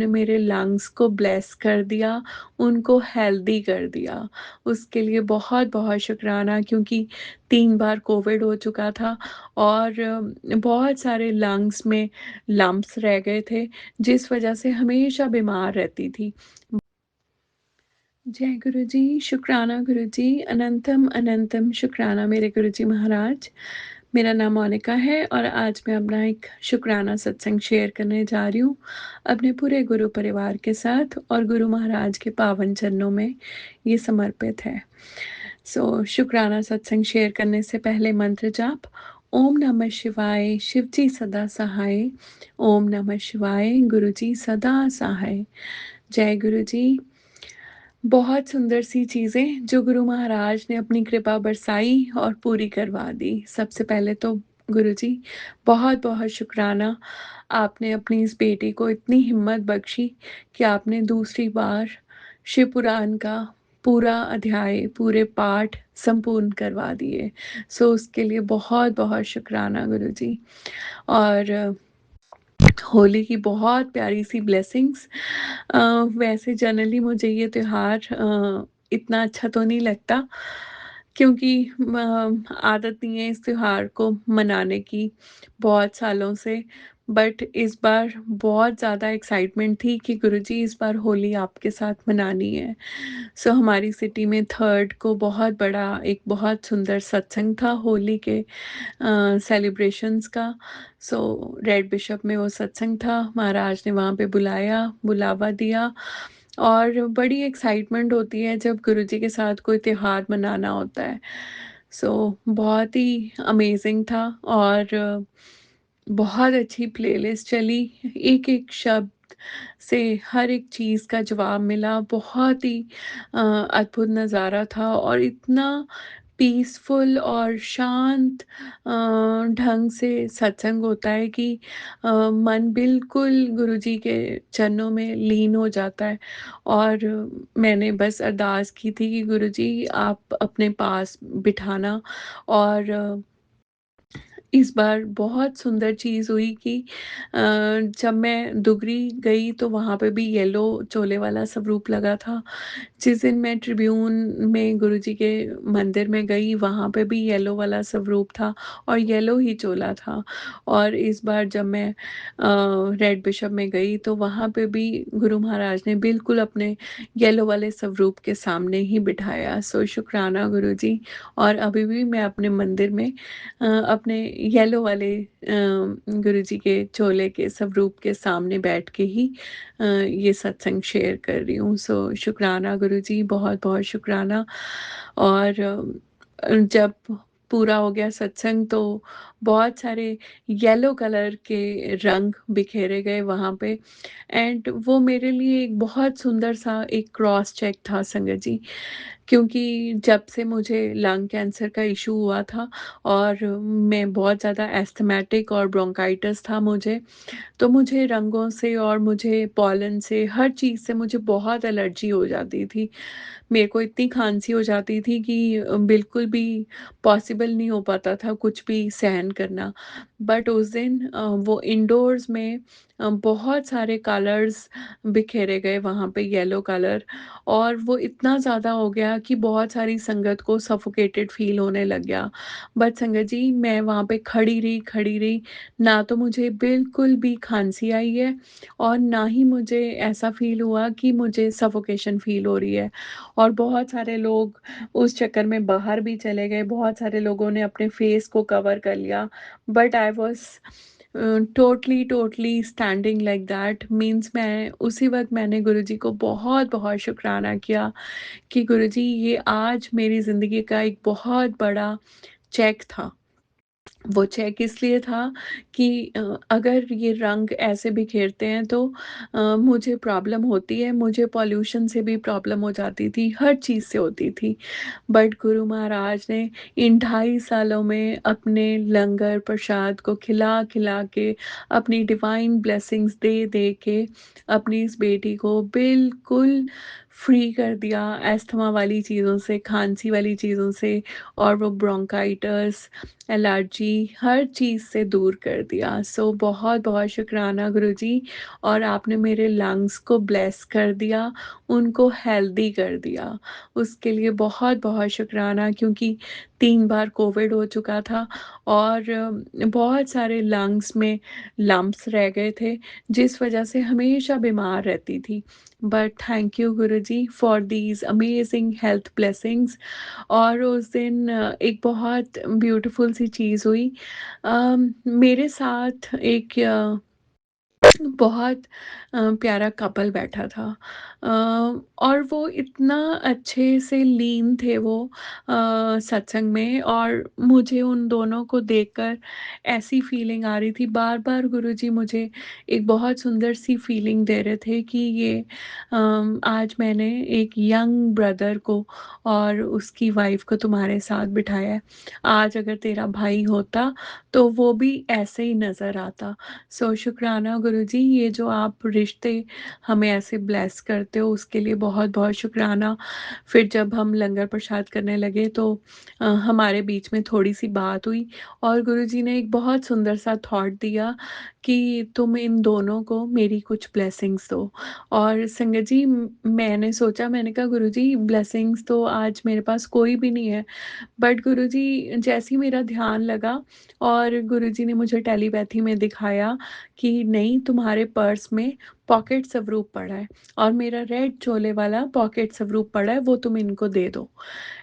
ने मेरे लंग्स को ब्लेस कर दिया, उनको हेल्दी कर दिया। उसके लिए बहुत-बहुत शुकराना, क्योंकि 3 बार कोविड हो चुका था और बहुत सारे लंग्स में लम्प्स रह गए थे, जिस वजह से हमेशा बीमार रहती थी। जय गुरुजी, शुक्राना गुरुजी, अनंतम अनंतम शुक्राना मेरे गुरुजी महाराज। मेरा नाम मोनिका है और आज मैं अपना एक शुक्राना सत्संग शेयर करने जा रही हूँ अपने पूरे गुरु परिवार के साथ, और गुरु महाराज के पावन चरणों में ये समर्पित है। शुक्राना सत्संग शेयर करने से पहले मंत्र जाप। ओम नमः शिवाय, शिवजी सदा सहाय। ओम नमः शिवाय, गुरुजी सदा सहाय। जय गुरुजी। बहुत सुंदर सी चीज़ें जो गुरु महाराज ने अपनी कृपा बरसाई और पूरी करवा दी। सबसे पहले तो गुरुजी बहुत-बहुत शुकराना, आपने अपनी इस बेटी को इतनी हिम्मत बख्शी कि आपने दूसरी बार शिव पुराण का पूरा अध्याय, पूरे पाठ संपूर्ण करवा दिए। उसके लिए बहुत-बहुत शुकराना गुरुजी। और होली की बहुत प्यारी सी ब्लेसिंग्स। वैसे जनरली मुझे ये त्योहार इतना अच्छा तो नहीं लगता, क्योंकि आदत नहीं है इस त्योहार को मनाने की बहुत सालों से। बट इस बार बहुत ज़्यादा एक्साइटमेंट थी कि गुरुजी इस बार होली आपके साथ मनानी है। हमारी सिटी में 3rd को बहुत बड़ा एक बहुत सुंदर सत्संग था होली के सेलिब्रेशंस का। रेड बिशप में वो सत्संग था, महाराज ने वहाँ पे बुलावा दिया, और बड़ी एक्साइटमेंट होती है जब गुरुजी के साथ कोई त्योहार मनाना होता है। बहुत ही अमेजिंग था, और बहुत अच्छी प्लेलिस्ट चली। एक-एक शब्द से हर एक चीज़ का जवाब मिला। बहुत ही अद्भुत नज़ारा था, और इतना पीसफुल और शांत ढंग से सत्संग होता है कि मन बिल्कुल गुरुजी के चरणों में लीन हो जाता है। और मैंने बस अरदास की थी कि गुरुजी आप अपने पास बिठाना। और इस बार बहुत सुंदर चीज़ हुई कि जब मैं दुगरी गई तो वहाँ पे भी येलो चोले वाला स्वरूप लगा था। जिस दिन मैं ट्रिब्यून में गुरुजी के मंदिर में गई, वहाँ पे भी येलो वाला स्वरूप था और येलो ही चोला था। और इस बार जब मैं रेड बिशप में गई तो वहाँ पे भी गुरु महाराज ने बिल्कुल अपने येलो वाले स्वरूप के सामने ही बिठाया। शुक्राना गुरुजी। और अभी भी मैं अपने मंदिर में अपने येलो वाले गुरुजी के चोले के स्वरूप के सामने बैठ के ही ये सत्संग शेयर कर रही हूँ। शुक्राना गुरुजी, बहुत-बहुत शुक्राना। और जब पूरा हो गया सत्संग तो बहुत सारे येलो कलर के रंग बिखेरे गए वहाँ पे, एंड वो मेरे लिए एक बहुत सुंदर सा एक क्रॉस चेक था संगत जी। क्योंकि जब से मुझे लंग कैंसर का इशू हुआ था और मैं बहुत ज़्यादा एस्थमेटिक और ब्रोंकाइटिस था मुझे, तो मुझे रंगों से और मुझे पॉलन से, हर चीज़ से मुझे बहुत एलर्जी हो जाती थी। मेरे को इतनी खाँसी हो जाती थी कि बिल्कुल भी पॉसिबल नहीं हो पाता था कुछ भी सहन करना। बट उस दिन वो इंडोर्स में बहुत सारे कलर्स बिखेरे गए वहाँ पे, येलो कलर, और वो इतना ज़्यादा हो गया कि बहुत सारी संगत को सफोकेटेड फ़ील होने लग गया। बट संगत जी, मैं वहाँ पे खड़ी रही, ना तो मुझे बिल्कुल भी खाँसी आई है और ना ही मुझे ऐसा फ़ील हुआ कि मुझे सफोकेशन फ़ील हो रही है। और बहुत सारे लोग उस चक्कर में बाहर भी चले गए, बहुत सारे लोगों ने अपने फेस को कवर कर लिया, but I was totally standing like that. Means मैं उसी वक़्त मैंने गुरुजी को बहुत-बहुत शुकराना किया कि गुरुजी, ये आज मेरी ज़िंदगी का एक बहुत बड़ा चेक था। वो चेक इसलिए था कि अगर ये रंग ऐसे बिखेरते हैं तो मुझे प्रॉब्लम होती है, मुझे पॉल्यूशन से भी प्रॉब्लम हो जाती थी, हर चीज़ से होती थी। बट गुरु महाराज ने इन 2.5 सालों में अपने लंगर प्रसाद को खिला-खिला के, अपनी डिवाइन ब्लेसिंग्स दे-दे के अपनी इस बेटी को बिल्कुल फ्री कर दिया अस्थमा वाली चीज़ों से, खाँसी वाली चीज़ों से और वो ब्रोंकाइटिस, एलर्जी हर चीज़ से दूर कर दिया। सो बहुत-बहुत शुक्राना गुरुजी और आपने मेरे लंग्स को ब्लेस कर दिया, उनको हेल्दी कर दिया। उसके लिए बहुत-बहुत शुक्राना क्योंकि 3 बार कोविड हो चुका था और बहुत सारे लंग्स में लम्प्स रह गए थे, जिस वजह से हमेशा बीमार रहती थी। But thank you Guruji for these amazing health blessings और उस दिन एक बहुत ब्यूटीफुल सी चीज़ हुई। मेरे साथ एक बहुत प्यारा कपल बैठा था अ, और वो इतना अच्छे से लीन थे वो सत्संग में और मुझे उन दोनों को देखकर ऐसी फीलिंग आ रही थी बार-बार गुरुजी मुझे एक बहुत सुंदर सी फीलिंग दे रहे थे कि ये आज मैंने एक यंग ब्रदर को और उसकी वाइफ को तुम्हारे साथ बिठाया है। आज अगर तेरा भाई होता तो वो भी ऐसे ही नज़र आता। सो शुक्राना गुरुजी ये जो आप रिश्ते हमें ऐसे ब्लेस करते हो उसके लिए बहुत-बहुत शुक्राना। फिर जब हम लंगर प्रसाद करने लगे तो हमारे बीच में थोड़ी-सी बात हुई और गुरुजी ने एक बहुत सुंदर सा थॉट दिया कि तुम इन दोनों को मेरी कुछ ब्लेसिंग्स दो। और संगत जी मैंने सोचा मैंने कहा गुरुजी ब्लेसिंग्स तो आज मेरे पास कोई भी नहीं है। बट गुरुजी जैसे ही मेरा ध्यान लगा और गुरुजी ने मुझे टेलीपैथी में दिखाया कि नहीं तुम्हारे पर्स में पॉकेट स्वरूप पड़ा है और मेरा रेड चोले वाला पॉकेट स्वरूप पड़ा है वो तुम इनको दे दो।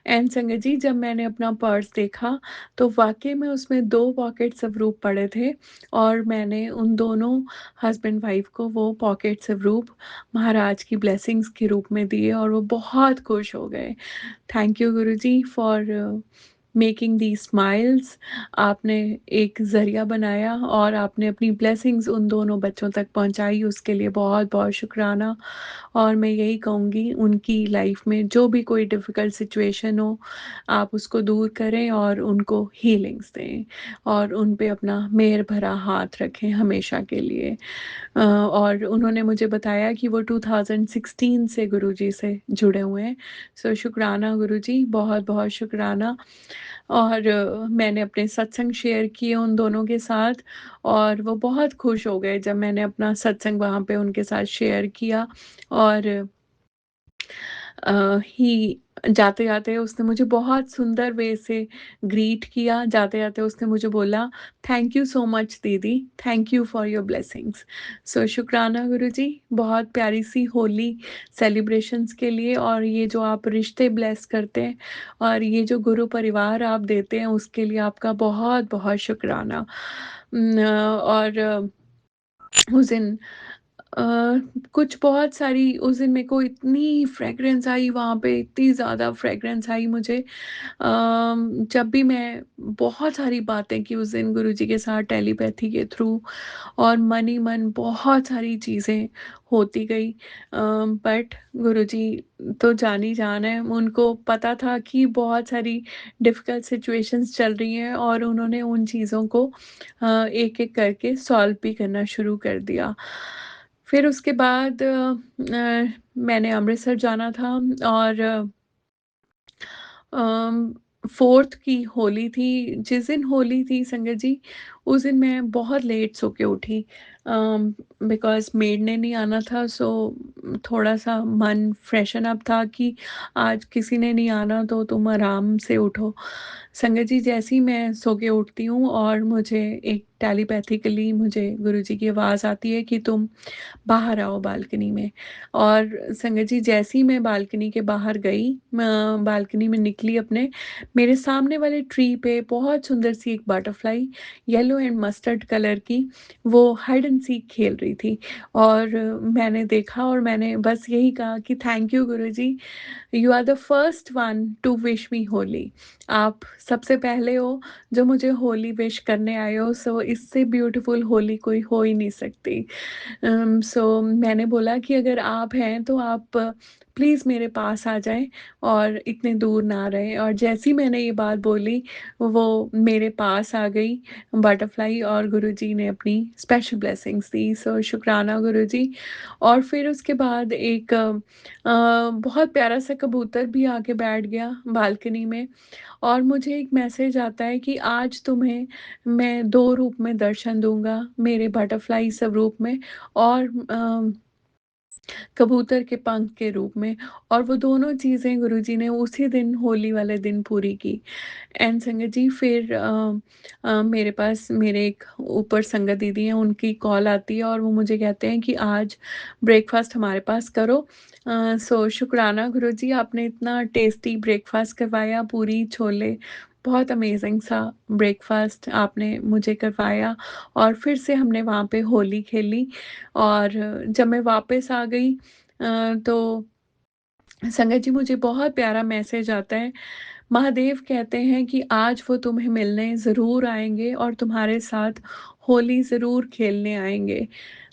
एंड संगत जी जब मैंने अपना पर्स देखा तो वाकई में उसमें 2 पॉकेट स्वरूप पड़े थे और मैंने उन दोनों हस्बैंड वाइफ को वो पॉकेट स्वरूप महाराज की ब्लेसिंग्स के रूप में दिए और वो बहुत खुश हो गए। Thank you Guruji for making the smiles आपने एक ज़रिया बनाया और आपने अपनी ब्लेसिंग्स उन दोनों बच्चों तक पहुँचाई उसके लिए बहुत-बहुत शुक्राना। और मैं यही कहूँगी उनकी लाइफ में जो भी कोई डिफ़िकल्ट सिचुएशन हो, आप उसको दूर करें और उनको हीलिंग्स दें और उन पे अपना मेहर भरा हाथ रखें हमेशा के लिए। और उन्होंने मुझे बताया कि वो 2016 से गुरुजी से जुड़े हुए हैं। सो शुक्राना गुरुजी, बहुत-बहुत शुक्राना। और मैंने अपने सत्संग शेयर किए उन दोनों के साथ और वो बहुत खुश हो गए जब मैंने अपना सत्संग वहाँ पे उनके साथ शेयर किया और ही जाते-जाते उसने मुझे बहुत सुंदर वे से ग्रीट किया। जाते-जाते उसने मुझे बोला, "थैंक यू सो मच दीदी, thank you for your blessings." So शुक्राना गुरुजी, बहुत प्यारी-सी होली सेलिब्रेशंस के लिए और ये जो आप रिश्ते ब्लेस करते हैं और ये जो गुरु परिवार आप देते हैं, उसके लिए आपका बहुत-बहुत शुक्राना। और उस दिन अ, कुछ बहुत सारी उस दिन मेरे को इतनी फ्रेग्रेंस आई वहाँ पे, इतनी ज़्यादा फ्रेग्रेंस आई मुझे जब भी मैं बहुत सारी बातें की उस दिन गुरुजी के साथ टेलीपैथी के थ्रू और मन ही मन बहुत सारी चीज़ें होती गई बट गुरुजी तो जान ही जान है, उनको पता था कि बहुत सारी डिफ़िकल्ट सिचुएशंस चल रही हैं और उन्होंने उन चीज़ों को एक-एक करके सॉल्व भी करना शुरू कर दिया। फिर उसके बाद मैंने अमृतसर जाना था और अम, 4th की होली थी, जिस दिन होली थी संगत जी, उस दिन मैं बहुत लेट सो के उठी बिकॉज़ मेड ने नहीं आना था सो थोड़ा-सा मन फ्रेशन अप था कि आज किसी ने नहीं आना तो तुम आराम से उठो। संगत जी जैसे ही मैं सो के उठती हूँ और मुझे एक टेलीपैथिकली मुझे गुरुजी की आवाज़ आती है कि तुम बाहर आओ बालकनी में और संगत जी जैसे ही मैं बालकनी के बाहर गई बालकनी में निकली अपने मेरे सामने वाले ट्री पे बहुत सुंदर सी एक butterfly yellow and mustard colour की वो हाइड एंड सीक खेल रही थी और मैंने देखा और मैंने बस यही कहा कि thank you Guruji you are the first one to wish me Holi आप सबसे पहले हो जो मुझे होली विश करने आए हो सो इससे ब्यूटीफुल होली कोई हो ही नहीं सकती सो मैंने बोला कि अगर आप हैं तो आप प्लीज़ मेरे पास आ जाएँ और इतने दूर ना रहें और जैसे ही मैंने ये बात बोली, वो मेरे पास आ गई बटरफ्लाई और गुरुजी ने अपनी स्पेशल ब्लेसिंग्स दी। सो शुक्राना गुरुजी और फिर उसके बाद एक बहुत प्यारा-सा कबूतर भी आके बैठ गया बालकनी में और मुझे एक मैसेज आता है कि आज तुम्हें मैं 2 रूप में दर्शन दूँगा, मेरे बटरफ्लाई स्वरूप में और कबूतर के पंख के रूप में। और वो दोनों चीज़ें गुरुजी ने उसी दिन होली वाले दिन पूरी की। एंड संगत जी फिर मेरे पास मेरे एक ऊपर संगत दीदी हैं, उनकी कॉल आती है और वो मुझे कहते हैं कि आज ब्रेकफ़ास्ट हमारे पास करो। सो शुक्राना गुरुजी, आपने इतना टेस्टी ब्रेकफ़ास्ट करवाया, पूरी छोले, बहुत अमेज़िंग सा ब्रेकफ़ास्ट आपने मुझे करवाया और फिर से हमने वहाँ पे होली खेली। और जब मैं वापस आ गई तो संगत जी मुझे बहुत प्यारा मैसेज आता है। महादेव कहते हैं कि आज वो तुम्हें मिलने ज़रूर आएँगे और तुम्हारे साथ होली ज़रूर खेलने आएँगे।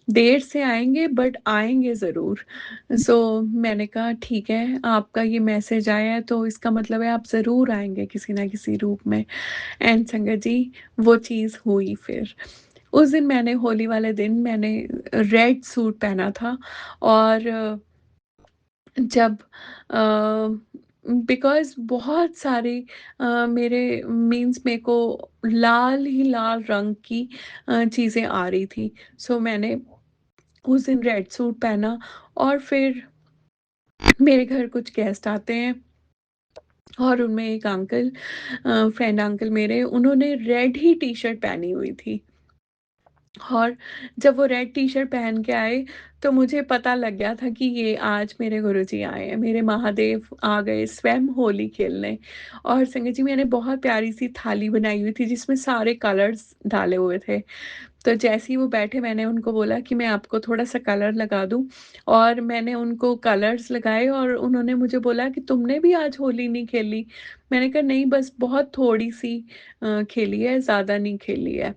देर से आएँगे बट आएँगे ज़रूर। सो मैंने कहा ठीक है, आपका ये मैसेज आया है तो इसका मतलब है आप ज़रूर आएँगे किसी न किसी रूप में। एंड संगत जी वो चीज़ हुई फिर। उस दिन मैंने होली वाले दिन मैंने रेड सूट पहना था और जब बिकॉज़ बहुत सारे मेरे मीन्स मेरे को लाल ही लाल रंग की चीज़ें आ रही थी। सो मैंने उस दिन रेड सूट पहना और फिर मेरे घर कुछ गेस्ट आते हैं और उनमें एक अंकल फ्रेंड अंकल मेरे, उन्होंने रेड ही टी-शर्ट पहनी हुई थी। और जब वो रेड टी-शर्ट पहन के आए, तो मुझे पता लग गया था कि ये आज मेरे गुरुजी आए हैं, मेरे महादेव आ गए स्वयं होली खेलने। और संगत जी मैंने बहुत प्यारी-सी थाली बनाई हुई थी जिसमें सारे कलर्स डाले हुए थे। तो जैसे ही वो बैठे मैंने उनको बोला कि मैं आपको थोड़ा-सा कलर लगा दूँ और मैंने उनको कलर्स लगाए और उन्होंने मुझे बोला कि तुमने भी आज होली नहीं खेली? मैंने कहा नहीं, बस बहुत थोड़ी-सी खेली है, ज़्यादा नहीं खेली है।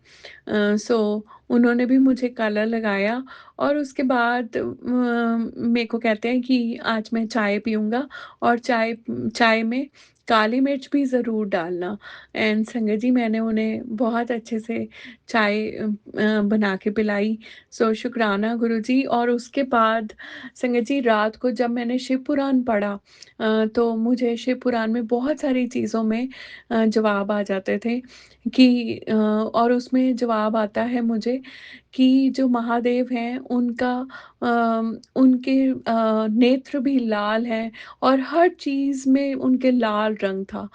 सो उन्होंने भी मुझे कलर लगाया और उसके बाद मेरे को कहते हैं कि आज मैं चाय पीऊँगा और चाय में काली मिर्च भी ज़रूर डालना। एंड संगत जी मैंने उन्हें बहुत अच्छे से चाय बना के पिलाई। सो शुक्राना गुरुजी। और उसके बाद संगत जी रात को जब मैंने शिव पुराण पढ़ा तो मुझे शिव पुराण में बहुत सारी चीज़ों में जवाब आ जाते थे कि और उसमें जवाब आता है मुझे कि जो महादेव हैं उनके नेत्र भी लाल हैं और हर चीज़ में उनके लाल रंग था।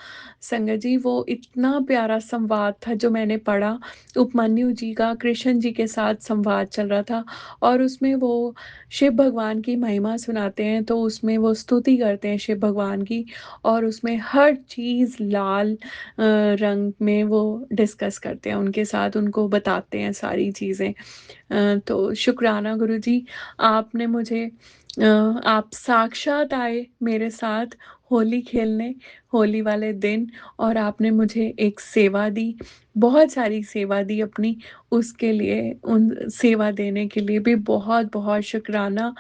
संगत जी वो इतना प्यारा संवाद था जो मैंने पढ़ा, उपमन्यु जी का कृष्ण जी के साथ संवाद चल रहा था और उसमें वो शिव भगवान की महिमा सुनाते हैं, तो उसमें वो स्तुति करते हैं शिव भगवान की और उसमें हर चीज़ लाल रंग में वो डिस्कस करते हैं उनके साथ, उनको बताते हैं सारी चीज़ें। तो शुक्राना गुरुजी, आपने मुझे आप साक्षात आए मेरे साथ होली खेलने, होली वाले दिन और आपने मुझे एक सेवा दी, बहुत सारी सेवा दी अपनी, उसके लिए उन सेवा देने के लिए भी बहुत-बहुत शुक्राना।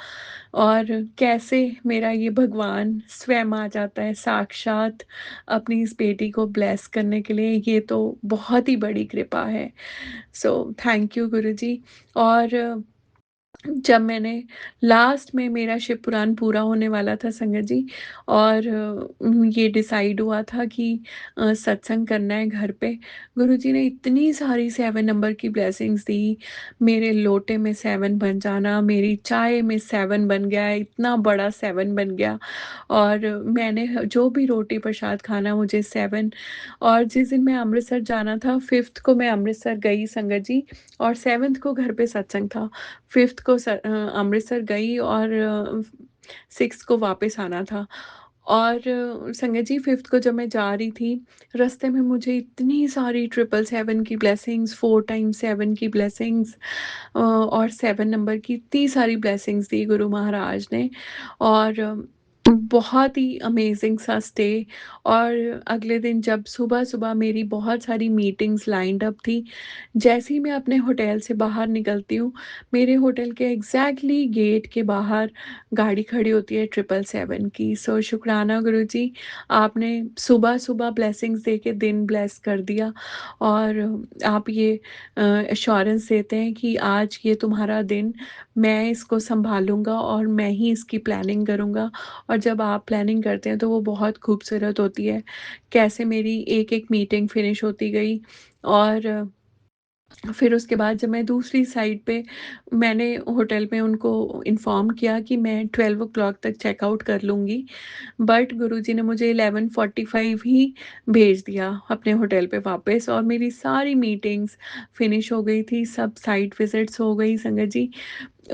और कैसे मेरा ये भगवान स्वयं आ जाता है साक्षात अपनी इस बेटी को ब्लेस करने के लिए, ये तो बहुत ही बड़ी कृपा है। सो थैंक यू गुरुजी। और जब मैंने लास्ट में मेरा शिव पुराण पूरा होने वाला था संगत जी और ये डिसाइड हुआ था कि सत्संग करना है घर पे। गुरुजी ने इतनी सारी 7 नंबर की ब्लेसिंग्स दी, मेरे लोटे में 7 बन जाना, मेरी चाय में 7 बन गया, इतना बड़ा 7 बन गया और मैंने जो भी रोटी प्रसाद खाना मुझे 7। और जिस दिन मैं अमृतसर जाना था 5th को मैं अमृतसर गई संगत जी और 7th को घर पे सत्संग था। 5th को अमृतसर गई और 6th को वापस आना था। और संगत जी 5th को जब मैं जा रही थी, रास्ते में मुझे इतनी सारी 777 की ब्लेसिंग्स, 4 टाइम्स 7 की ब्लेसिंग्स और 7 नंबर की इतनी सारी ब्लेसिंग्स दी गुरु महाराज ने। और बहुत ही अमेज़िंग सा स्टे। और अगले दिन जब सुबह-सुबह मेरी बहुत सारी मीटिंग्स लाइन्ड अप थी, जैसे ही मैं अपने होटल से बाहर निकलती हूँ, मेरे होटल के एग्ज़ैक्टली गेट के बाहर गाड़ी खड़ी होती है 777 की। सो शुक्राना गुरुजी, आपने सुबह-सुबह ब्लेसिंग्स दे के दिन ब्लेस कर दिया। और आप ये एश्योरेंस देते हैं कि आज ये तुम्हारा दिन, मैं इसको सँभालूँगा और मैं ही इसकी प्लानिंग करूँगा। और जब आप प्लानिंग करते हैं तो वो बहुत खूबसूरत होती है। कैसे मेरी एक-एक मीटिंग फिनिश होती गई। और फिर उसके बाद जब मैं दूसरी साइड पे, मैंने होटल में उनको इन्फॉर्म किया कि मैं 12 ओ क्लॉक तक चेकआउट कर लूँगी। बट गुरुजी ने मुझे 11:45 ही भेज दिया अपने होटल पे वापस, और मेरी सारी मीटिंग्स फिनिश हो गई थी, सब साइट विज़िट्स हो गई संगत जी।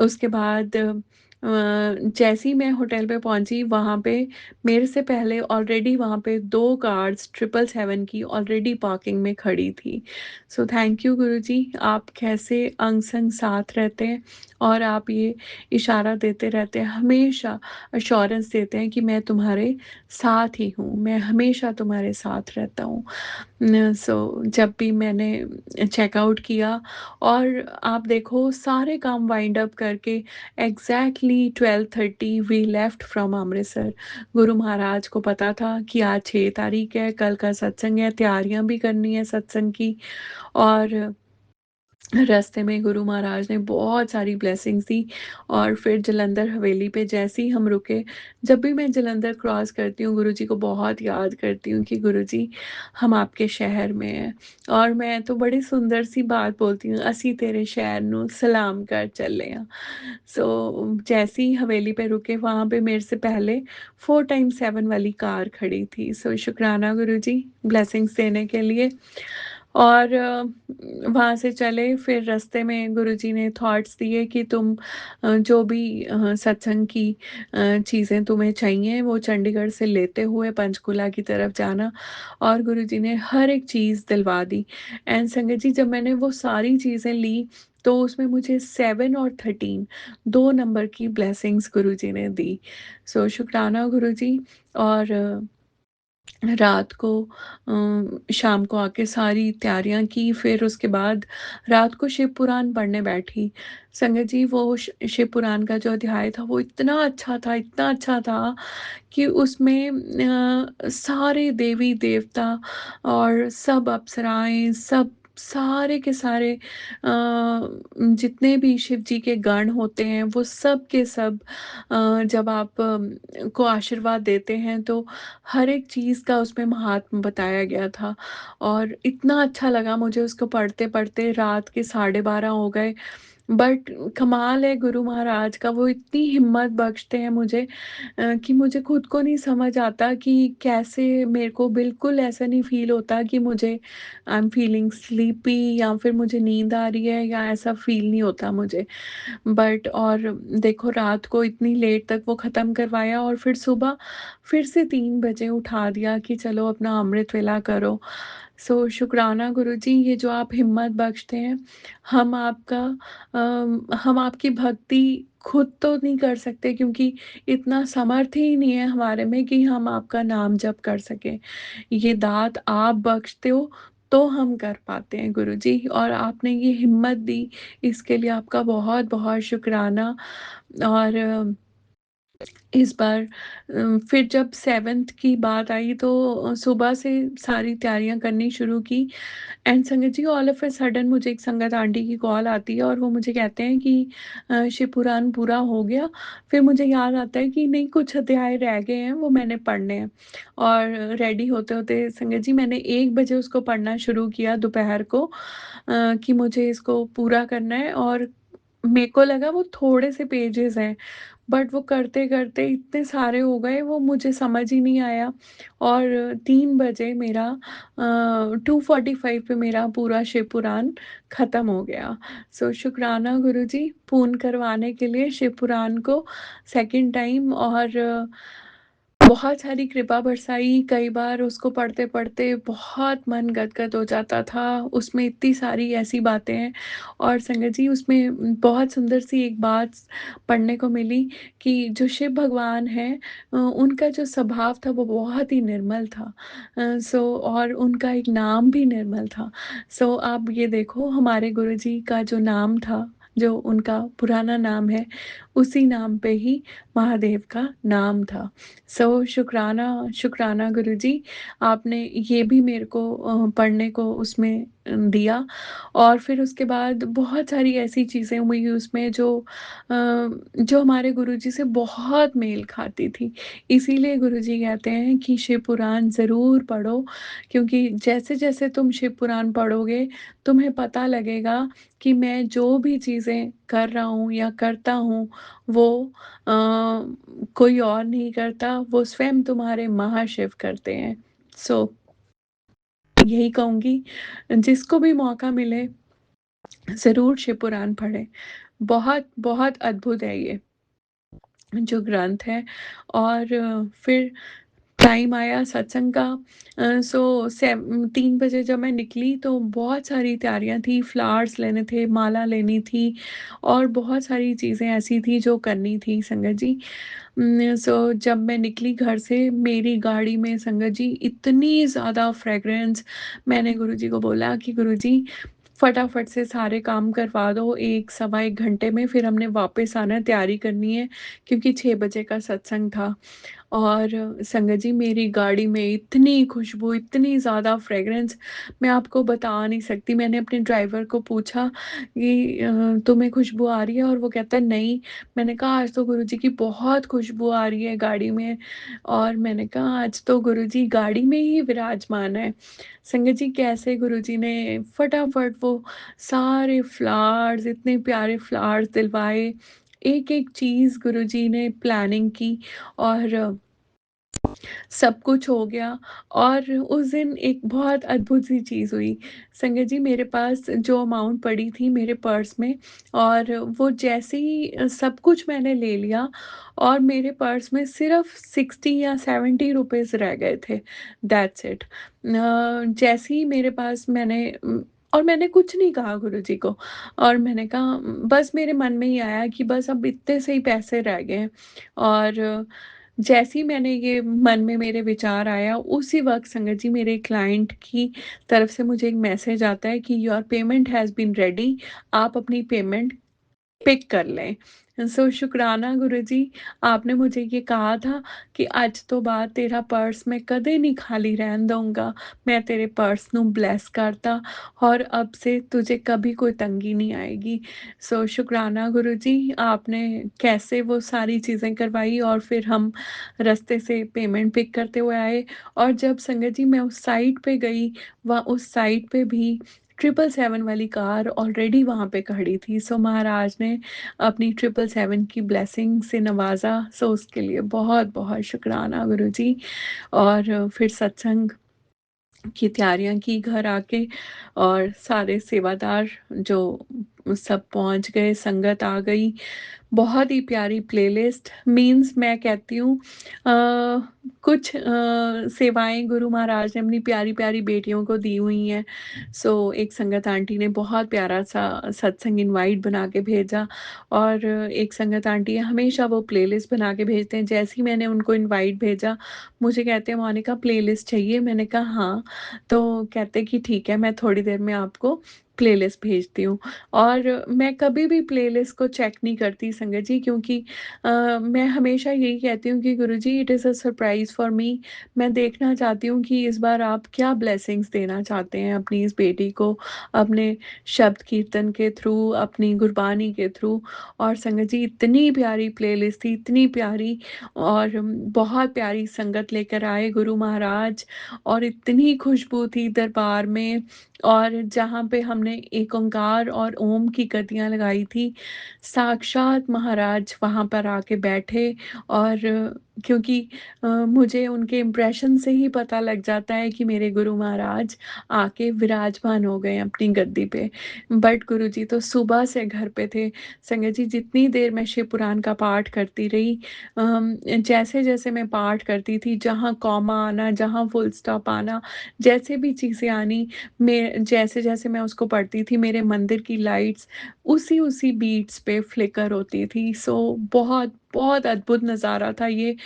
उसके बाद जैसे ही मैं होटल पे पहुँची, वहाँ पे मेरे से पहले ऑलरेडी वहाँ पे 2 कार्स 777 की ऑलरेडी पार्किंग में खड़ी थी। सो थैंक यू गुरुजी, आप कैसे अंग-संग साथ रहते हैं और आप ये इशारा देते रहते हैं, हमेशा एश्योरेंस देते हैं कि मैं तुम्हारे साथ ही हूँ, मैं हमेशा तुम्हारे साथ रहता हूँ। सो जब भी मैंने चेकआउट किया, और आप देखो सारे काम वाइंड अप करके exactly 12:30 we left from Amritsar. Guru Maharaj को पता था कि आज 6 तारीख है, कल का सत्संग है, तैयारियां भी करनी है सत्संग की। और रास्ते में गुरु महाराज ने बहुत सारी ब्लेसिंग्स दी। और फिर जालंधर हवेली पे जैसे ही हम रुके, जब भी मैं जालंधर क्रॉस करती हूँ, गुरुजी को बहुत याद करती हूँ कि गुरुजी, हम आपके शहर में हैं। और मैं तो बड़ी सुंदर सी बात बोलती हूँ, असी तेरे शहर नू सलाम कर चले हैं। सो जैसे ही हवेली पे रुके, वहाँ पे मेरे से पहले 4x7 वाली कार खड़ी थी। सो शुक्राना गुरुजी ब्लेसिंग्स देने के लिए। और वहाँ से चले, फिर रास्ते में गुरुजी ने थॉट्स दिए कि तुम जो भी सत्संग की चीज़ें तुम्हें चाहिए वो चंडीगढ़ से लेते हुए पंचकूला की तरफ जाना। और गुरुजी ने हर एक चीज़ दिलवा दी। एंड संगत जी, जब मैंने वो सारी चीज़ें ली, तो उसमें मुझे 7 और 13 2 नंबर की ब्लेसिंग्स गुरुजी ने दी। सो शुक्राना गुरुजी। और रात को शाम को आके सारी तैयारियां की, फिर उसके बाद रात को शिव पुराण पढ़ने बैठी। संगत जी, वो शिव पुराण का जो अध्याय था वो इतना अच्छा था, इतना अच्छा था कि उसमें सारे देवी देवता और सब अप्सराएं, सब सारे के सारे जितने भी शिव जी के गण होते हैं, वो सब के सब जब आप को आशीर्वाद देते हैं, तो हर एक चीज़ का उसमें महात्म बताया गया था। और इतना अच्छा लगा मुझे उसको पढ़ते-पढ़ते, रात के 12:30 हो गए। बट कमाल है गुरु महाराज का, वो इतनी हिम्मत बख्शते हैं मुझे कि मुझे खुद को नहीं समझ आता कि कैसे मेरे को बिल्कुल ऐसा नहीं फ़ील होता कि मुझे आई एम फीलिंग स्लीपी या फिर मुझे नींद आ रही है, या ऐसा फ़ील नहीं होता मुझे। बट और देखो, रात को इतनी लेट तक वो ख़त्म करवाया, और फिर सुबह फिर से 3 बजे उठा दिया कि चलो अपना अमृत वेला करो। सो शुक्राना गुरुजी, ये जो आप हिम्मत बख्शते हैं, हम आपका हम आपकी भक्ति खुद तो नहीं कर सकते, क्योंकि इतना सामर्थ्य ही नहीं है हमारे में कि हम आपका नाम जप कर सकें। ये दात आप बख्शते हो तो हम कर पाते हैं गुरुजी, और आपने ये हिम्मत दी, इसके लिए आपका बहुत-बहुत शुक्राना। और इस बार फिर जब 7th की बात आई, तो सुबह से सारी तैयारियां करनी शुरू की। एंड संगत जी, ऑल ऑफ अ सडन मुझे एक संगत आंटी की कॉल आती है, और वो मुझे कहते हैं कि शिव पुराण पूरा हो गया। फिर मुझे याद आता है कि नहीं, कुछ अध्याय रह गए हैं, वो मैंने पढ़ने हैं। और रेडी होते होते संगत जी, मैंने 1 बजे उसको पढ़ना शुरू किया दोपहर को, कि मुझे इसको पूरा करना है। और मेरे को लगा वो थोड़े से पेजेस हैं, बट वो करते-करते इतने सारे हो गए, वो मुझे समझ ही नहीं आया। और 3 बजे मेरा 2:45 पे मेरा पूरा शिव पुराण खत्म हो गया। सो शुक्राना गुरुजी, पूर्ण करवाने के लिए शिव पुराण को सेकंड टाइम। और बहुत सारी कृपा बरसाई, कई बार उसको पढ़ते-पढ़ते बहुत मन गदगद हो जाता था, उसमें इतनी सारी ऐसी बातें हैं और संगत जी उसमें बहुत सुंदर सी एक बात पढ़ने को मिली कि जो शिव भगवान हैं उनका जो स्वभाव था वो बहुत ही निर्मल था। और उनका एक नाम भी निर्मल था। आप ये देखो हमारे गुरुजी का जो नाम था, जो उनका पुराना नाम है, उसी नाम पे ही महादेव का नाम था। शुक्राना शुक्राना गुरुजी, आपने ये भी मेरे को पढ़ने को उसमें दिया और फिर उसके बाद बहुत सारी ऐसी चीज़ें हुई उसमें जो हमारे गुरुजी से बहुत मेल खाती थी। इसीलिए गुरुजी कहते हैं कि शिव पुराण ज़रूर पढ़ो क्योंकि जैसे-जैसे तुम शिव पुराण पढ़ोगे, तुम्हें पता लगेगा कि मैं जो भी चीज़ें कर रहा हूँ या करता हूँ, वो अ, कोई और नहीं करता, वो स्वयं तुम्हारे महाशिव करते हैं। सो यही कहूँगी, जिसको भी मौका मिले, ज़रूर शिव पुराण पढ़ें। बहुत, बहुत अद्भुत है ये जो ग्रंथ है और फिर टाइम आया सत्संग का 3 बजे जब मैं निकली तो बहुत सारी तैयारियाँ थी, फ्लावर्स लेने थे, माला लेनी थी और बहुत सारी चीज़ें ऐसी थी जो करनी थी संगत जी। जब मैं निकली घर से मेरी गाड़ी में संगत जी इतनी ज़्यादा फ्रेग्रेंस, मैंने गुरुजी को बोला कि गुरुजी फटाफट से सारे काम करवा दो 1 सवा 1 घंटे में, फिर हमने वापस आना है, तैयारी करनी है क्योंकि 6 बजे का सत्संग था। और संगत जी मेरी गाड़ी में इतनी खुशबू, इतनी ज़्यादा फ्रेग्रेंस मैं आपको बता नहीं सकती। मैंने अपने ड्राइवर को पूछा कि तुम्हें खुशबू आ रही है? और वो कहता है नहीं। मैंने कहा आज तो गुरुजी की बहुत खुशबू आ रही है गाड़ी में और मैंने कहा आज तो गुरुजी गाड़ी में ही विराजमान है। संगत जी कैसे गुरुजी ने फटाफट वो सारे फ्लावर्स, इतने प्यारे फ्लावर्स दिलवाए। एक-एक चीज़ गुरुजी ने प्लानिंग की और सब कुछ हो गया और उस दिन एक बहुत अद्भुत सी चीज़ हुई। संगत जी मेरे पास जो अमाउंट पड़ी थी मेरे पर्स में और वो जैसे ही सब कुछ मैंने ले लिया और मेरे पर्स में सिर्फ़ 60 या 70 रुपीज़ रह गए थे, दैट्स इट। जैसे ही मेरे पास और मैंने कुछ नहीं कहा गुरुजी को और मैंने कहा बस मेरे मन में ही आया कि बस अब इतने से ही पैसे रह गए हैं और जैसे ही मैंने ये मन में मेरे विचार आया, उसी वक़्त संगत जी मेरे क्लाइंट की तरफ से मुझे एक मैसेज आता है कि your payment has been ready, आप अपनी पेमेंट पिक कर लें। शुक्राना गुरुजी, आपने मुझे ये कहा था कि ਅੱਜ ਤੋਂ ਬਾਅਦ ਤੇਰਾ पर्स मैं कदे नहीं खाली रहन दूँगा। मैं तेरे पर्स ਨੂੰ ब्लेस करता और अब से तुझे कभी कोई तंगी नहीं आएगी। शुक्राना गुरुजी, आपने कैसे वो सारी चीज़ें करवाई और फिर हम रास्ते से पेमेंट पिक करते हुए आए और जब संगत जी मैं उस साइट पे गई, वहाँ उस साइट पे भी 777 वाली कार ऑलरेडी वहाँ पे खड़ी थी। महाराज ने अपनी 777 की ब्लेसिंग से नवाज़ा। उसके लिए बहुत-बहुत शुकराना गुरुजी और फिर सत्संग की तैयारियाँ की घर आके और सारे सेवादार जो सब पहुँच गए, संगत आ गई। बहुत ही प्यारी प्लेलिस्ट मीन्स मैं कहती हूँ कुछ सेवाएँ गुरु महाराज ने अपनी प्यारी-प्यारी बेटियों को दी हुई हैं। एक संगत आंटी ने बहुत प्यारा-सा सत्संग इनवाइट बना के भेजा और एक संगत आंटी है हमेशा वो प्लेलिस्ट बना के भेजते हैं। जैसे ही मैंने उनको इनवाइट भेजा, मुझे कहते हैं मोनिका प्लेलिस्ट चाहिए? मैंने कहा हाँ। तो कहते कि ठीक है मैं थोड़ी देर में आपको प्लेलिस्ट भेजती हूँ। और मैं कभी भी प्लेलिस्ट को चेक नहीं करती संगत जी क्योंकि मैं हमेशा यही कहती हूँ कि गुरुजी it is a surprise for me. मैं देखना चाहती हूँ कि इस बार आप क्या ब्लेसिंग्स देना चाहते हैं अपनी इस बेटी को, अपने शब्द कीर्तन के थ्रू, अपनी गुरबानी के थ्रू और संगत जी इतनी प्यारी प्लेलिस्ट थी, इतनी प्यारी और बहुत प्यारी संगत लेकर आए गुरु महाराज और इतनी खुशबू थी दरबार में और जहाँ पे हमने उन्होंने एक ओंकार और ओम की गतियाँ लगाई थी। साक्षात महाराज वहाँ पर आके बैठे और क्योंकि मुझे उनके इम्प्रेशन से ही पता लग जाता है कि मेरे गुरु महाराज आके विराजमान हो गए हैं अपनी गद्दी पे। बट गुरुजी तो सुबह से घर पे थे। संगत जी जितनी देर मैं शिव पुराण का पाठ करती रही जैसे-जैसे मैं पाठ करती थी, जहाँ कॉमा आना, जहाँ फुल स्टॉप आना, जैसे भी चीज़ें आनी, मैं जैसे-जैसे मैं उसको पढ़ती थी, मेरे मंदिर की लाइट्स उसी-उसी बीट्स पे फ्लिकर होती थी। सो बहुत, बहुत अद्भुत नज़ारा था ये।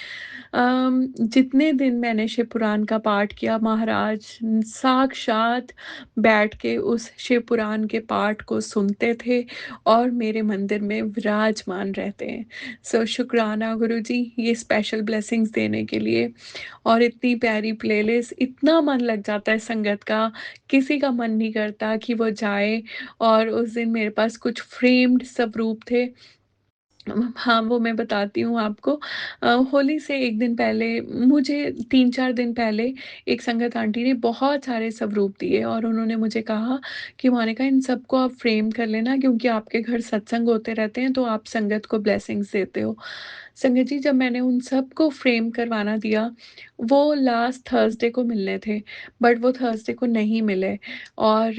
जितने दिन मैंने शिव पुराण का पाठ किया, महाराज साक्षात बैठ के उस शिव पुराण के पाठ को सुनते थे और मेरे मंदिर में विराजमान रहते हैं। सो शुक्राना गुरुजी ये स्पेशल ब्लेसिंग्स देने के लिए और इतनी प्यारी प्लेलिस्ट, इतना मन लग जाता है संगत का, किसी का मन नहीं करता कि वो जाए। और उस दिन मेरे पास कुछ फ्रेम्ड स्वरूप थे। हाँ, वो मैं बताती हूँ आपको। होली से 1 दिन पहले मुझे 3-4 दिन पहले एक संगत आंटी ने बहुत सारे स्वरूप दिए और उन्होंने मुझे कहा कि मोनिका इन सबको आप फ्रेम कर लेना क्योंकि आपके घर सत्संग होते रहते हैं तो आप संगत को ब्लेसिंग्स देते हो। संगत जी जब मैंने उन सबको फ्रेम करवाना दिया, वो लास्ट थर्सडे को मिलने थे, बट वो थर्सडे को नहीं मिले और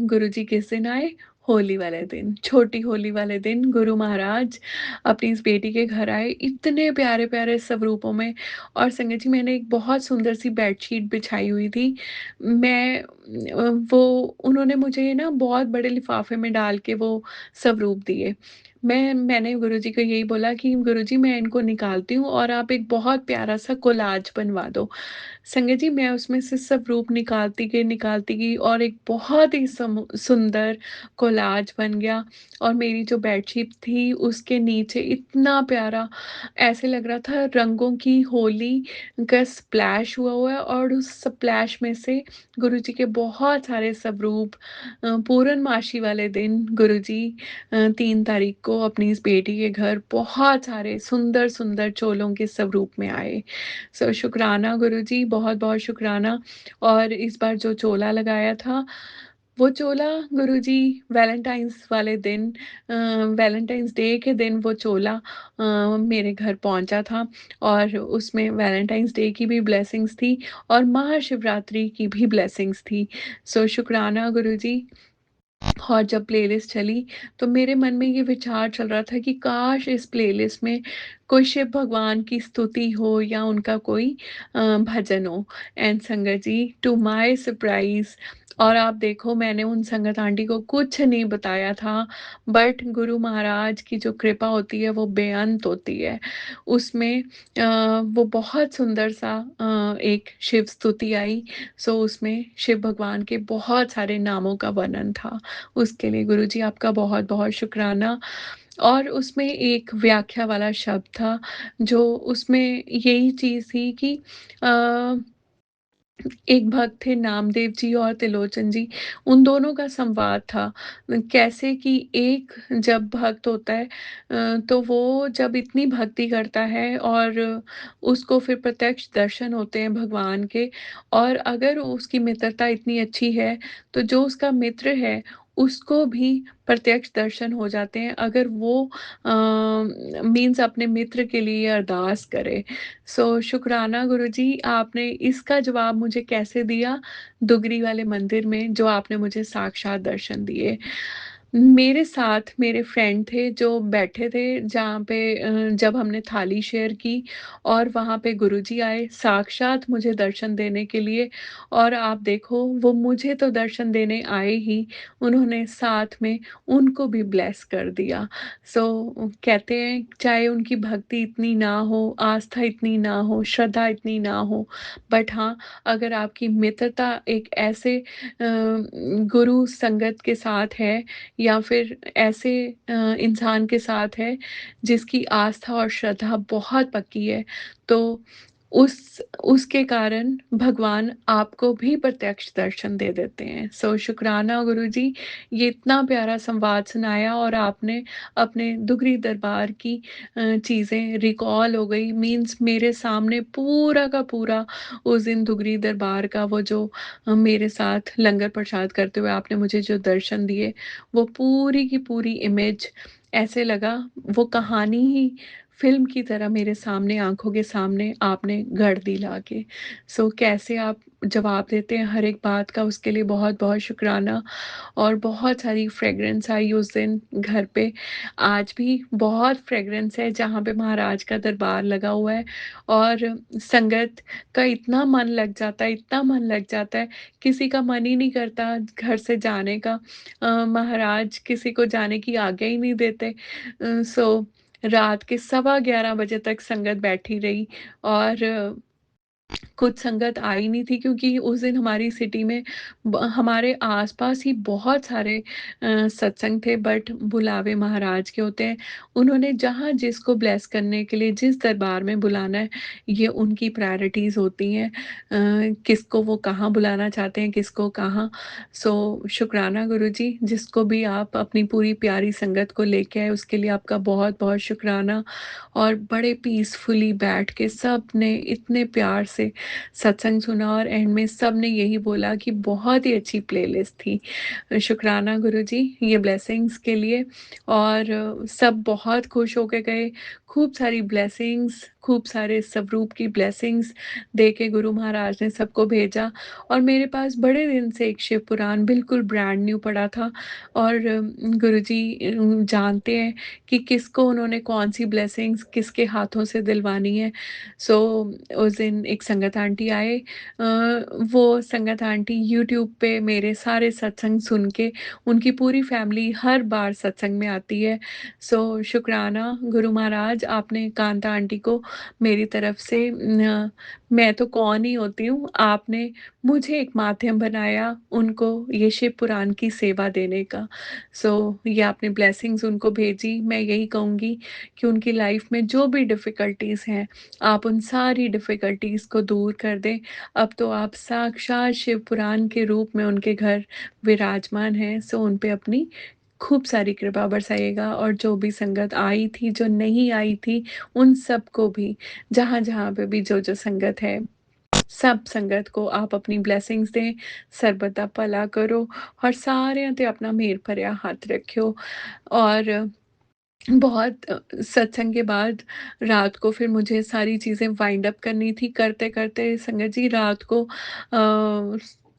गुरुजी किस दिन आए? होली वाले दिन, छोटी होली वाले दिन गुरु महाराज अपनी इस बेटी के घर आए, इतने प्यारे-प्यारे स्वरूपों में। और संगत जी मैंने एक बहुत सुंदर सी बेडशीट बिछाई हुई थी। मैं वो उन्होंने मुझे ना बहुत बड़े लिफ़ाफ़े में डाल के वो स्वरूप दिए। मैंने गुरुजी को यही बोला कि गुरुजी मैं इनको निकालती हूँ और आप एक बहुत प्यारा-सा कोलाज बनवा दो। संगत जी मैं उसमें से सब रूप निकालती गई और एक बहुत ही सुंदर कोलाज बन गया। और मेरी जो बेडशीट थी उसके नीचे इतना प्यारा ऐसे लग रहा था रंगों की होली का स्प्लैश हुआ है और उस स्प्लैश में से गुरुजी के बहुत सारे स्वरूप पूर्णमासी वाले दिन गुरुजी 3 तारीख को अपनी इस बेटी के घर बहुत सारे सुंदर-सुंदर चोलों के स्वरूप में आए। सो शुक्राना गुरुजी, बहुत-बहुत शुक्राना। और इस बार जो चोला लगाया था, वो चोला गुरुजी वैलेंटाइन्स वाले दिन वैलेंटाइन्स डे के दिन वो चोला मेरे घर पहुँचा था और उसमें वैलेंटाइन्स डे की भी ब्लेसिंग्स थी और महाशिवरात्रि की भी ब्लेसिंग्स थी। सो शुक्राना गुरुजी। और जब प्लेलिस्ट चली, तो मेरे मन में ये विचार चल रहा था कि काश इस प्लेलिस्ट में कोई शिव भगवान की स्तुति हो या उनका कोई भजन हो। एंड संगत जी टू माय सरप्राइज़ और आप देखो मैंने उन संगत आंटी को कुछ नहीं बताया था, बट गुरु महाराज की जो कृपा होती है वो बेअंत होती है। उसमें वो बहुत सुंदर-सा एक शिव स्तुति आई। सो उसमें शिव भगवान के बहुत सारे नामों का वर्णन था। उसके लिए गुरुजी आपका बहुत-बहुत शुकराना। और उसमें एक व्याख्या वाला शब्द था, जो उसमें यही चीज़ थी कि अ एक भक्त थे नामदेव जी और त्रिलोचन जी, उन दोनों का संवाद था। कैसे कि एक जब भक्त होता है तो वो जब इतनी भक्ति करता है और उसको फिर प्रत्यक्ष दर्शन होते हैं भगवान के और अगर उसकी मित्रता इतनी अच्छी है, तो जो उसका मित्र है, उसको भी प्रत्यक्ष दर्शन हो जाते हैं अगर वो मीन्स अपने मित्र के लिए अरदास करे। सो शुक्राना गुरुजी, आपने इसका जवाब मुझे कैसे दिया? दुगरी वाले मंदिर में जो आपने मुझे साक्षात दर्शन दिए। मेरे साथ मेरे फ्रेंड थे जो बैठे थे जहाँ पे जब हमने थाली शेयर की और वहाँ पे गुरुजी आए साक्षात मुझे दर्शन देने के लिए। और आप देखो वो मुझे तो दर्शन देने आए ही, उन्होंने साथ में उनको भी ब्लेस कर दिया। कहते हैं चाहे उनकी भक्ति इतनी ना हो, आस्था इतनी ना हो, श्रद्धा इतनी ना हो, बट हाँ, अगर आपकी मित्रता एक ऐसे गुरु संगत के साथ है या फिर ऐसे इंसान के साथ है जिसकी आस्था और श्रद्धा बहुत पक्की है, तो उस उसके कारण भगवान आपको भी प्रत्यक्ष दर्शन दे देते हैं। सो शुक्राना गुरुजी, ये इतना प्यारा संवाद सुनाया और आपने अपने दुगरी दरबार की चीज़ें रिकॉल हो गई, मीन्स मेरे सामने पूरा का पूरा उस दिन दुगरी दरबार का वो जो मेरे साथ लंगर प्रसाद करते हुए आपने मुझे जो दर्शन दिए, वो पूरी की पूरी इमेज ऐसे लगा वो कहानी ही फ़िल्म की तरह मेरे सामने आँखों के सामने आपने गढ़ दी लाके। सो कैसे आप जवाब देते हैं हर एक बात का, उसके लिए बहुत-बहुत शुकराना। और बहुत सारी फ्रेग्रेंस आई उस दिन घर पे। आज भी बहुत फ्रेग्रेंस है जहाँ पे महाराज का दरबार लगा हुआ है और संगत का इतना मन लग जाता है, इतना मन लग जाता है, किसी का मन ही नहीं करता घर से जाने का। महाराज किसी को जाने की आज्ञा ही नहीं देते। सो रात के सवा 11 बजे तक संगत बैठी रही और कुछ संगत आई नहीं थी क्योंकि उस दिन हमारी सिटी में हमारे आसपास ही बहुत सारे सत्संग थे, बट बुलावे महाराज के होते हैं। उन्होंने जहाँ जिसको ब्लेस करने के लिए जिस दरबार में बुलाना है, ये उनकी प्रायोरिटीज होती हैं। किसको वो कहाँ बुलाना चाहते हैं, किसको कहाँ। सो शुक्राना गुरु जी, जिसको भी आप अपनी पूरी प्यारी संगत को लेके आए उसके लिए आपका बहुत बहुत शुक्राना। और बड़े पीसफुली बैठ के सब ने इतने प्यार से सत्संग सुना और एंड में सब ने यही बोला कि बहुत ही अच्छी प्लेलिस्ट थी। शुक्राना गुरुजी ये ब्लेसिंग्स के लिए। और सब बहुत खुश होके गए। खूब सारी ब्लेसिंग्स, खूब सारे स्वरूप की ब्लेसिंग्स दे के गुरु महाराज ने सबको भेजा। और मेरे पास बड़े दिन से एक शिव पुराण बिल्कुल ब्रांड न्यू पड़ा था। और गुरुजी जानते हैं कि किसको उन्होंने कौन-सी ब्लेसिंग्स किसके हाथों से दिलवानी है। सो उस दिन एक संगत आंटी आए। वो संगत आंटी यूट्यूब पे मेरे सारे सत्संग सुन के उनकी पूरी फैमिली हर बार सत्संग में आती है। सो शुक्राना गुरु महाराज, आपने कांता आंटी को मेरी तरफ से मैं तो कौन ही होती हूँ, आपने मुझे एक माध्यम बनाया उनको ये शिव पुराण की सेवा देने का। सो ये आपने ब्लेसिंग्स उनको भेजी। मैं यही कहूँगी कि उनकी लाइफ में जो भी डिफ़िकल्टीज़ हैं, आप उन सारी डिफ़िकल्टीज़ को दूर कर दें। अब तो आप साक्षात शिव पुराण के रूप में उनके घर विराजमान हैं, सो उन पे अपनी खूब सारी कृपा बरसाइएगा। और जो भी संगत आई थी, जो नहीं आई थी, उन सबको भी जहाँ-जहाँ पे भी जो-जो संगत है, सब संगत को आप अपनी ब्लेसिंग्स दें, सर्बदा भला करो और सारेयां ते अपना मेल भरिया हाथ रखियो। और बहुत सत्संग के बाद रात को फिर मुझे सारी चीज़ें वाइंड अप करनी थी। करते-करते संगत जी रात को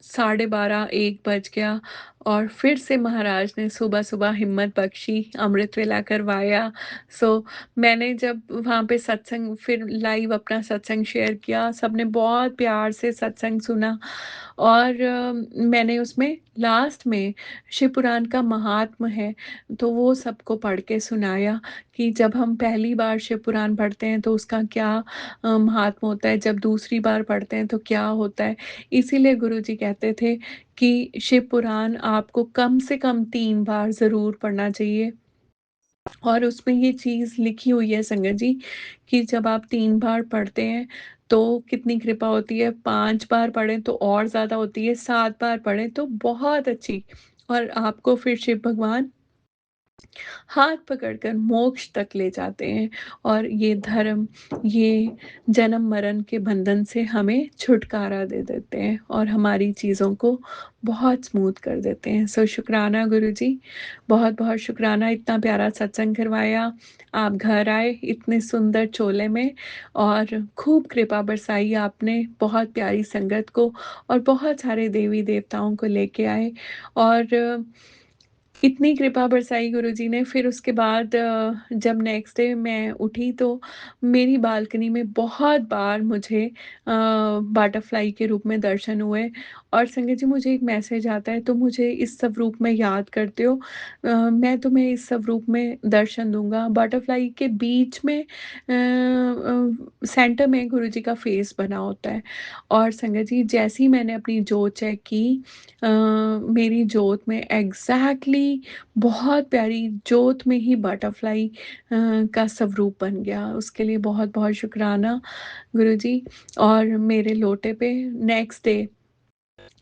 साढ़े 12 1 बज गया। और फिर से महाराज ने सुबह-सुबह हिम्मत बख्शी, अमृत वेला करवाया। सो मैंने जब वहाँ पे सत्संग फिर लाइव अपना सत्संग शेयर किया, सबने बहुत प्यार से सत्संग सुना। और मैंने उसमें लास्ट में शिव पुराण का महात्म है, तो वो सबको पढ़ के सुनाया कि जब हम पहली बार शिव पुराण पढ़ते हैं तो उसका क्या महात्म होता है, जब दूसरी बार पढ़ते हैं तो क्या होता है। इसीलिए गुरुजी कहते थे कि शिव पुराण आपको कम से कम 3 बार ज़रूर पढ़ना चाहिए। और उसमें ये चीज़ लिखी हुई है संगत जी कि जब आप 3 बार पढ़ते हैं तो कितनी कृपा होती है, 5 बार पढ़ें तो और ज़्यादा होती है, 7 बार पढ़ें तो बहुत अच्छी। और आपको फिर शिव भगवान हाथ पकड़कर मोक्ष तक ले जाते हैं। और ये धर्म, ये जन्म-मरण के बंधन से हमें छुटकारा दे देते हैं और हमारी चीज़ों को बहुत स्मूथ कर देते हैं। सो शुक्राना गुरुजी, बहुत-बहुत शुक्राना, इतना प्यारा सत्संग करवाया। आप घर आए इतने सुंदर चोले में और खूब कृपा बरसाई आपने बहुत प्यारी संगत को और बहुत सारे देवी-देवताओं को लेके आए। और इतनी कृपा बरसाई गुरुजी ने। फिर उसके बाद जब नेक्स्ट डे मैं उठी तो मेरी बालकनी में बहुत बार मुझे बटरफ्लाई के रूप में दर्शन हुए। और संगत जी मुझे एक मैसेज आता है, तो मुझे इस स्वरूप में याद करते हो, मैं तुम्हें इस स्वरूप में दर्शन दूंगा। बटरफ्लाई के बीच में सेंटर में गुरुजी का फेस बना होता है। और संगत जी जैसे ही मैंने अपनी जोत चेक की, मेरी जोत में एग्जैक्टली ही बहुत प्यारी जोत में ही बटरफ्लाई का स्वरूप बन गया। उसके लिए बहुत-बहुत शुकराना गुरुजी। और मेरे लोटे पे नेक्स्ट डे,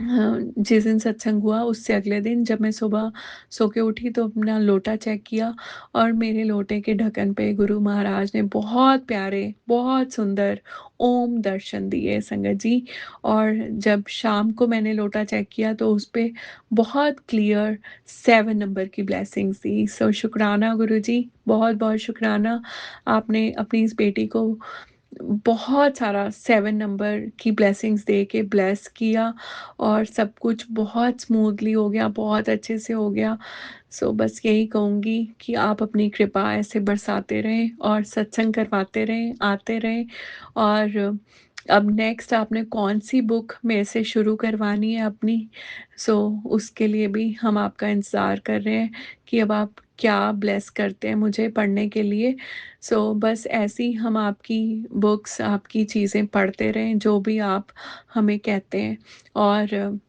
हाँ, जिस दिन सत्संग हुआ उससे अगले दिन जब मैं सुबह सो के उठी तो अपना लोटा चेक किया और मेरे लोटे के ढक्कन पे गुरु महाराज ने बहुत प्यारे, बहुत सुंदर ओम दर्शन दिए संगत जी। और जब शाम को मैंने लोटा चेक किया तो उस पे बहुत क्लियर 7 नंबर की ब्लेसिंग्स थी। सो शुक्राना गुरुजी, बहुत-बहुत शुक्राना। आपने अपनी इस बेटी को बहुत सारा 7 नंबर की ब्लेसिंग्स दे के ब्लेस किया और सब कुछ बहुत स्मूथली हो गया, बहुत अच्छे से हो गया। सो बस यही कहूँगी कि आप अपनी कृपा ऐसे बरसाते रहें और सत्संग करवाते रहें, आते रहें। और अब नेक्स्ट आपने कौन-सी बुक मेरे से शुरू करवानी है अपनी, सो उसके लिए भी हम आपका इंतज़ार कर रहे हैं कि अब आप क्या ब्लेस करते हैं मुझे पढ़ने के लिए। सो बस ऐसे ही हम आपकी बुक्स, आपकी चीज़ें पढ़ते रहें, जो भी आप हमें कहते हैं। और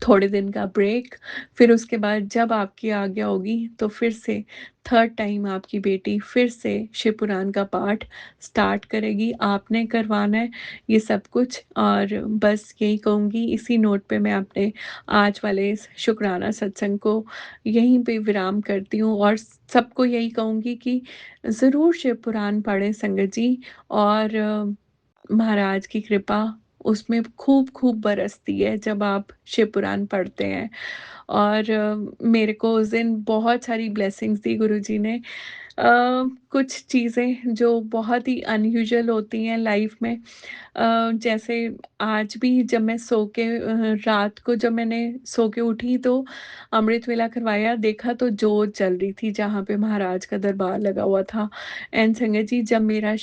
थोड़े दिन का ब्रेक, फिर उसके बाद जब आपकी आज्ञा होगी तो फिर से थर्ड टाइम आपकी बेटी फिर से शिव पुराण का पाठ स्टार्ट करेगी। आपने करवाना है ये सब कुछ। और बस यही कहूँगी, इसी नोट पे मैं अपने आज वाले इस शुक्राना सत्संग को यहीं पे विराम करती हूँ और सबको यही कहूँगी कि ज़रूर शिव पुराण पढ़ें संगत जी। और महाराज की कृपा उसमें खूब-खूब बरसती है जब आप शिव पुराण पढ़ते हैं। और मेरे को उस दिन बहुत सारी ब्लेसिंग्स दी गुरुजी ने। कुछ चीज़ें जो बहुत ही अनयूजुअल होती हैं लाइफ में, जैसे आज भी जब मैं सो के रात को जब मैंने सो के उठी तो अमृत वेला करवाया, देखा तो जोत जल रही थी जहाँ पे महाराज का दरबार लगा हुआ था। एंड संगत जी, जब मेरा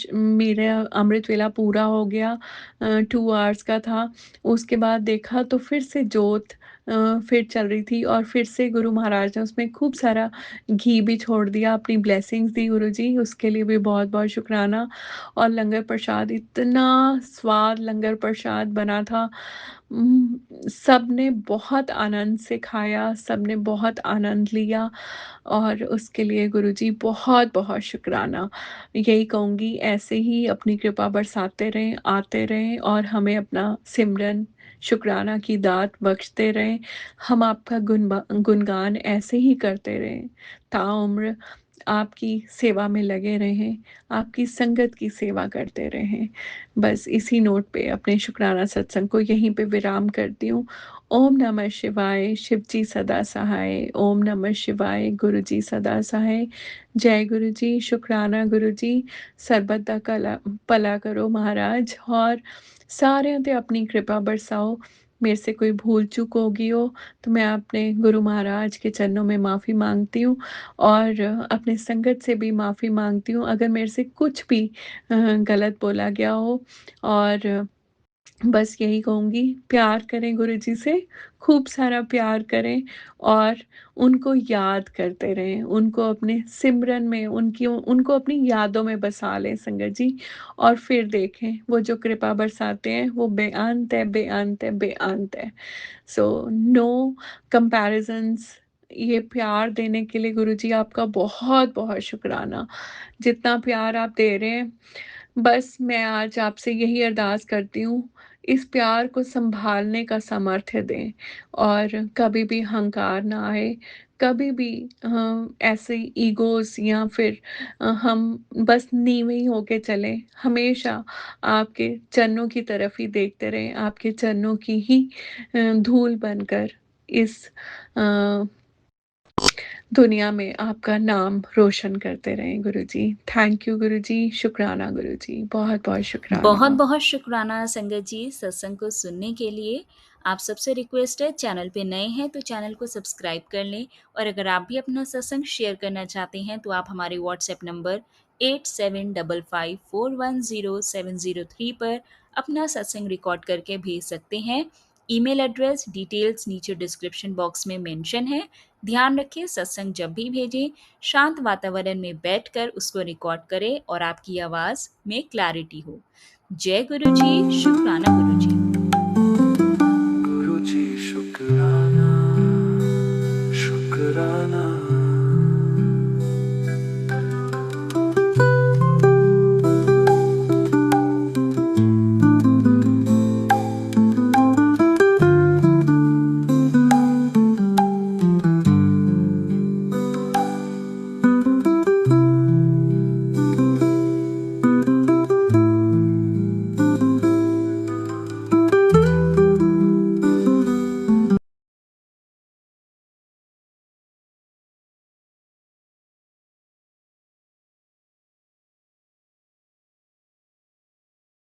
अमृत वेला पूरा हो गया, 2 आवर्स का था, उसके बाद देखा तो फिर से जोत फिर चल रही थी और फिर से गुरु महाराज ने उसमें खूब सारा घी भी छोड़ दिया, अपनी ब्लेसिंग्स दी गुरुजी, उसके लिए भी बहुत-बहुत शुकराना। और लंगर प्रसाद, इतना स्वाद लंगर प्रसाद बना था। सबने बहुत आनंद से खाया, सबने बहुत आनंद लिया और उसके लिए गुरुजी बहुत-बहुत शुकराना। यही कहूँगी, ऐसे ही अपनी कृपा बरसाते रहें, आते रहें और हमें अपना सिमरन, शुकराना की दात बख्शते रहें। हम आपका गुणगान ऐसे ही करते रहें, ताउम्र आपकी सेवा में लगे रहें, आपकी संगत की सेवा करते रहें। बस इसी नोट पे अपने शुक्राना सत्संग को यहीं पे विराम करती हूँ। ओम नमः शिवाय, शिव जी सदा सहाय। ओम नमः शिवाय, गुरु जी सदा सहाय। जय गुरु जी, शुक्राना गुरु जी। ਸਰਬਤ ਦਾ ਭਲਾ करो महाराज और साਰਿਆਂ ਤੇ अपनी कृपा बरसाओ। मेरे से कोई भूल चूक होगी हो तो मैं अपने गुरु महाराज के चरणों में माफ़ी मांगती हूँ और अपने संगत से भी माफ़ी मांगती हूँ अगर मेरे से कुछ भी गलत बोला गया हो। और बस यही कहूँगी, प्यार करें गुरुजी से, खूब सारा प्यार करें और उनको याद करते रहें, उनको अपने सिमरन में, उनकी उनको अपनी यादों में बसा लें संगत जी। और फिर देखें, वो जो कृपा बरसाते हैं, वो बेअंत है, बेअंत है, बेअंत है। So no comparisons. ये प्यार देने के लिए गुरुजी आपका बहुत-बहुत शुकराना। जितना प्यार आप दे रहे हैं, बस मैं आज आपसे यही अरदास करती हूँ, इस प्यार को सँभालने का सामर्थ्य दें और कभी भी अहंकार ना आए, कभी भी ऐसे ईगोज़ या फिर हम बस नीवे ही होके चलें, हमेशा आपके चरणों की तरफ ही देखते रहें, आपके चरणों की ही धूल बनकर इस अ, दुनिया में आपका नाम रोशन करते रहें गुरुजी। थैंक यू गुरुजी, शुक्राना गुरुजी, बहुत-बहुत शुक्राना। बहुत-बहुत शुक्राना संगत जी सत्संग को सुनने के लिए। आप सबसे रिक्वेस्ट है, चैनल पे नए हैं तो चैनल को सब्सक्राइब कर लें और अगर आप भी अपना सत्संग शेयर करना चाहते हैं तो आप हमारे व्हाट्सएप नंबर 8755410703 पर अपना सत्संग रिकॉर्ड करके भेज सकते हैं। ईमेल एड्रेस डिटेल्स नीचे डिस्क्रिप्शन बॉक्स में मेंशन है। ध्यान रखें, सत्संग जब भी भेजें शांत वातावरण में बैठकर उसको रिकॉर्ड करें और आपकी आवाज़ में क्लैरिटी हो। जय गुरु जी, शुक्राना गुरु जी। गुरु जी शुक्राना, शुक्राना। शुक्राना।